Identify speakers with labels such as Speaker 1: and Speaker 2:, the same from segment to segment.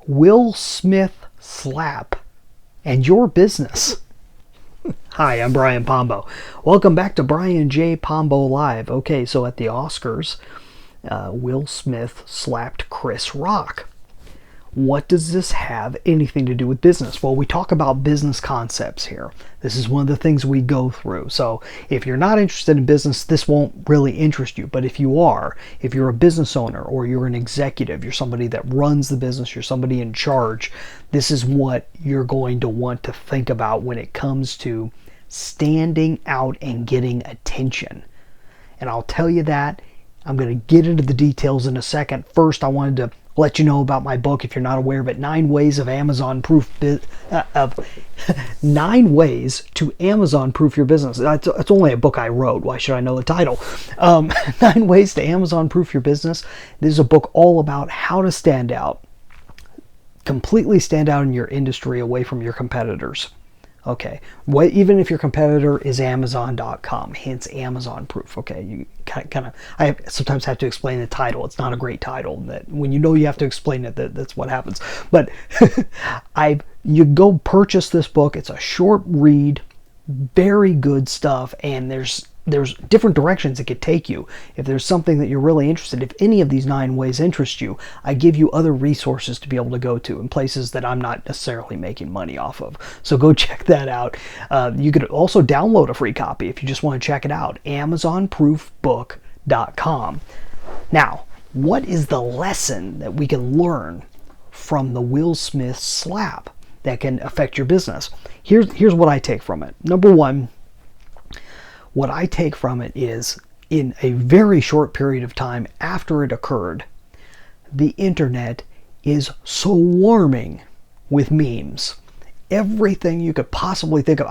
Speaker 1: Will Smith slap and your business. Hi, I'm Brian Pombo. Welcome back to Brian J. Pombo Live. Okay, so at the Oscars, Will Smith slapped Chris Rock. What does this have anything to do with business? Well, we talk about business concepts here. This is one of the things we go through. So if you're not interested in business, this won't really interest you. But if you are, if you're a business owner or you're an executive, you're somebody that runs the business, you're somebody in charge, this is what you're going to want to think about when it comes to standing out and getting attention. And I'll tell you that. I'm going to get into the details in a second. First, I wanted to let you know about my book, if you're not aware of it, 9 Ways of Amazon Proof 9 Ways to Amazon Proof Your Business. It's only a book I wrote. Why should I know the title? 9 Ways to Amazon Proof Your Business. This is a book all about how to stand out, completely stand out in your industry away from your competitors. Okay, even if your competitor is Amazon.com, hence Amazon Proof. Okay, you I sometimes have to explain the title. It's not a great title. That when you know you have to explain it, that's what happens. But you go purchase this book. It's a short read, very good stuff, and there's different directions it could take you. If there's something that you're really interested in, if any of these 9 ways interest you, I give you other resources to be able to go to in places that I'm not necessarily making money off of. So go check that out. You could also download a free copy if you just want to check it out. AmazonProofBook.com. Now, what is the lesson that we can learn from the Will Smith slap that can affect your business? Here's what I take from it. Number one, what I take from it is, in a very short period of time after it occurred, the internet is swarming with memes. Everything you could possibly think of.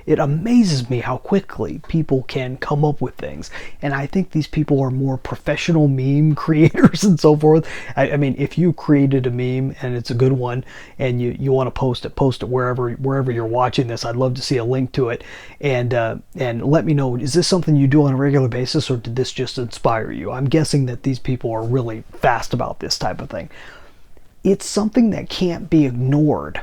Speaker 1: It amazes me how quickly people can come up with things. And I think these people are more professional meme creators and so forth. I mean, if you created a meme and it's a good one and you want to post it wherever you're watching this. I'd love to see a link to it. And let me know, is this something you do on a regular basis, or did this just inspire you? I'm guessing that these people are really fast about this type of thing. It's something that can't be ignored.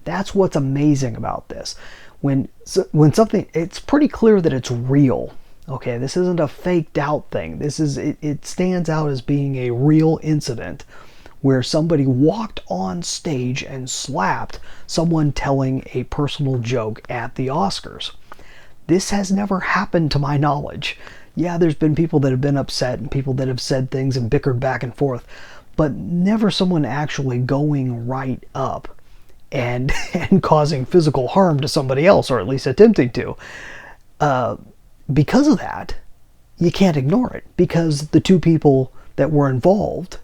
Speaker 1: That's what's amazing about this. When something, it's pretty clear that it's real. Okay, this isn't a faked out thing. It stands out as being a real incident where somebody walked on stage and slapped someone telling a personal joke at the Oscars. This has never happened to my knowledge. Yeah, there's been people that have been upset and people that have said things and bickered back and forth, but never someone actually going right up and causing physical harm to somebody else, or at least attempting to. Because of that, you can't ignore it, because the 2 people that were involved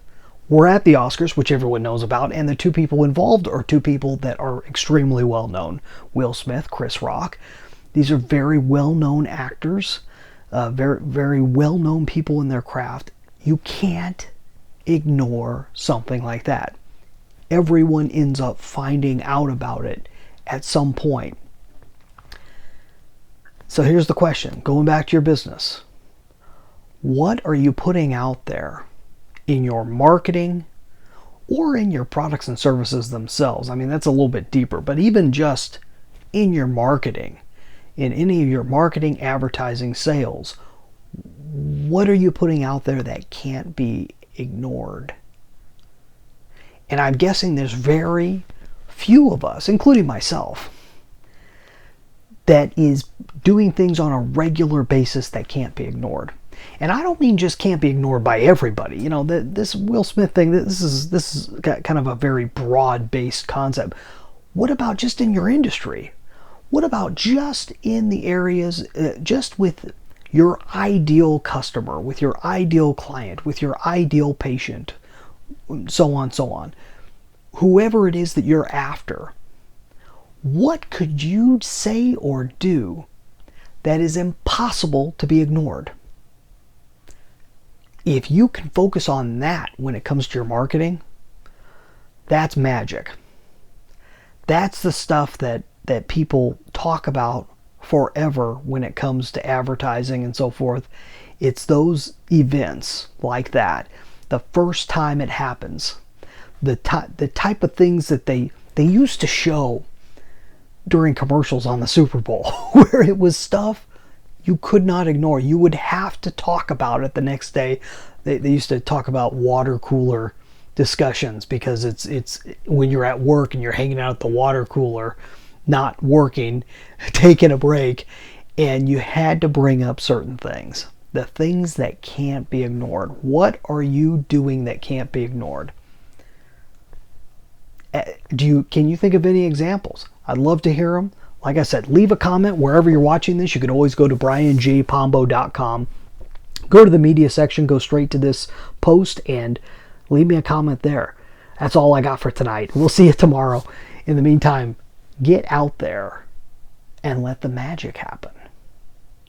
Speaker 1: were at the Oscars, which everyone knows about, and the 2 people involved are 2 people that are extremely well known. Will Smith, Chris Rock. These are very well-known actors, very, very well-known people in their craft. You can't ignore something like that. Everyone ends up finding out about it at some point. So here's the question, going back to your business. What are you putting out there in your marketing or in your products and services themselves? I mean, that's a little bit deeper, but even just in your marketing, in any of your marketing, advertising, sales, what are you putting out there that can't be ignored? And I'm guessing there's very few of us, including myself, that is doing things on a regular basis that can't be ignored. And I don't mean just can't be ignored by everybody. You know, this Will Smith thing, this is kind of a very broad-based concept. What about just in your industry? What about just in the areas, just with your ideal customer, with your ideal client, with your ideal patient, so on, whoever it is that you're after? What could you say or do that is impossible to be ignored? If you can focus on that when it comes to your marketing, that's magic. That's the stuff that people talk about forever when it comes to advertising and so forth. It's those events like that. The first time it happens, the type of things that they used to show during commercials on the Super Bowl, where it was stuff you could not ignore. You would have to talk about it the next day. They used to talk about water cooler discussions, because it's when you're at work and you're hanging out at the water cooler, not working, taking a break, and you had to bring up certain things. The things that can't be ignored. What are you doing that can't be ignored? Can you think of any examples? I'd love to hear them. Like I said, leave a comment wherever you're watching this. You can always go to brianjpombo.com. Go to the media section, go straight to this post, and leave me a comment there. That's all I got for tonight. We'll see you tomorrow. In the meantime, get out there and let the magic happen.